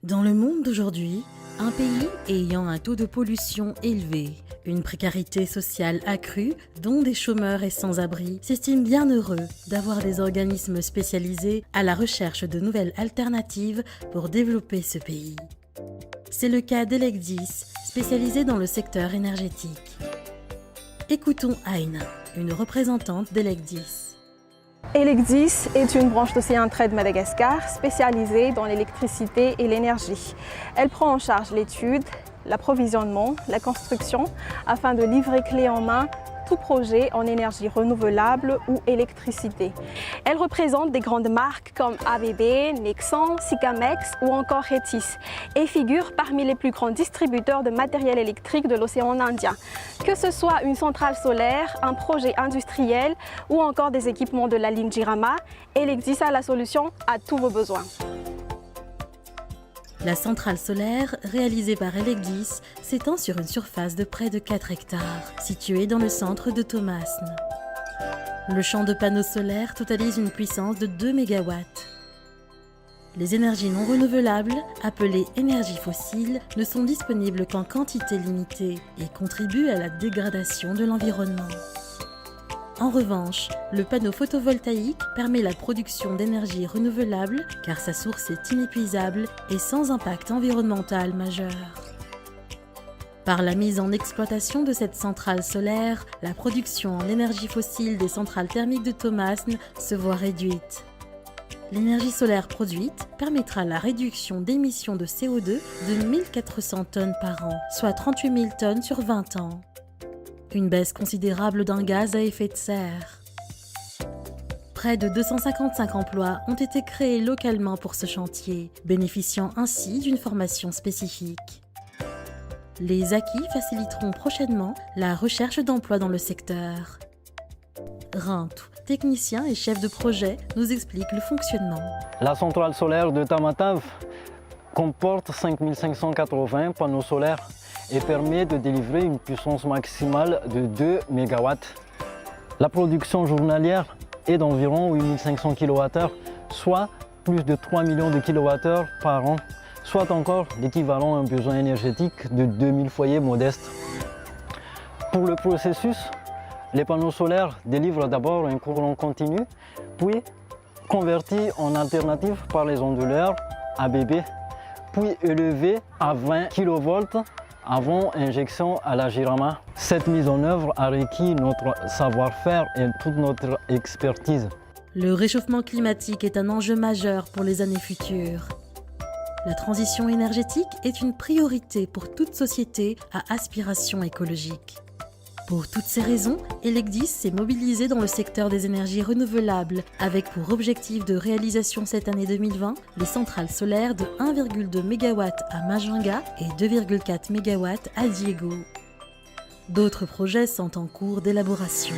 Dans le monde d'aujourd'hui, un pays ayant un taux de pollution élevé, une précarité sociale accrue, dont des chômeurs et sans-abri, s'estime bien heureux d'avoir des organismes spécialisés à la recherche de nouvelles alternatives pour développer ce pays. C'est le cas d'Elecdis, spécialisé dans le secteur énergétique. Écoutons Aïna, une représentante d'Elecdis. Elecdis est une branche d'Océan Trade Madagascar spécialisée dans l'électricité et l'énergie. Elle prend en charge l'étude, l'approvisionnement, la construction afin de livrer clé en main tout projet en énergie renouvelable ou électricité. Elle représente des grandes marques comme ABB, Nexans, Sikamex ou encore Retis et figure parmi les plus grands distributeurs de matériel électrique de l'océan Indien. Que ce soit une centrale solaire, un projet industriel ou encore des équipements de la ligne Jirama, Elecdis a la solution à tous vos besoins. La centrale solaire, réalisée par Elecdis, s'étend sur une surface de près de 4 hectares, située dans le centre de Thomasne. Le champ de panneaux solaires totalise une puissance de 2 MW. Les énergies non renouvelables, appelées énergies fossiles, ne sont disponibles qu'en quantité limitée et contribuent à la dégradation de l'environnement. En revanche, le panneau photovoltaïque permet la production d'énergie renouvelable car sa source est inépuisable et sans impact environnemental majeur. Par la mise en exploitation de cette centrale solaire, la production en énergie fossile des centrales thermiques de Thomasne se voit réduite. L'énergie solaire produite permettra la réduction d'émissions de CO2 de 1400 tonnes par an, soit 38 000 tonnes sur 20 ans. Une baisse considérable d'un gaz à effet de serre. Près de 255 emplois ont été créés localement pour ce chantier, bénéficiant ainsi d'une formation spécifique. Les acquis faciliteront prochainement la recherche d'emplois dans le secteur. Rintou, technicien et chef de projet, nous explique le fonctionnement. La centrale solaire de Tamatave comporte 5580 panneaux solaires et permet de délivrer une puissance maximale de 2 MW. La production journalière est d'environ 8500 kWh, soit plus de 3 millions de kWh par an, soit encore l'équivalent à un besoin énergétique de 2000 foyers modestes. Pour le processus, les panneaux solaires délivrent d'abord un courant continu, puis converti en alternative par les onduleurs ABB, puis élevé à 20 kV avant injection à la Jirama. Cette mise en œuvre a requis notre savoir-faire et toute notre expertise. Le réchauffement climatique est un enjeu majeur pour les années futures. La transition énergétique est une priorité pour toute société à aspiration écologique. Pour toutes ces raisons, Elecdis s'est mobilisé dans le secteur des énergies renouvelables avec pour objectif de réalisation cette année 2020 les centrales solaires de 1,2 MW à Majunga et 2,4 MW à Diego. D'autres projets sont en cours d'élaboration.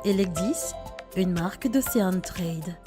Elecdis, une marque d'Océan Trade.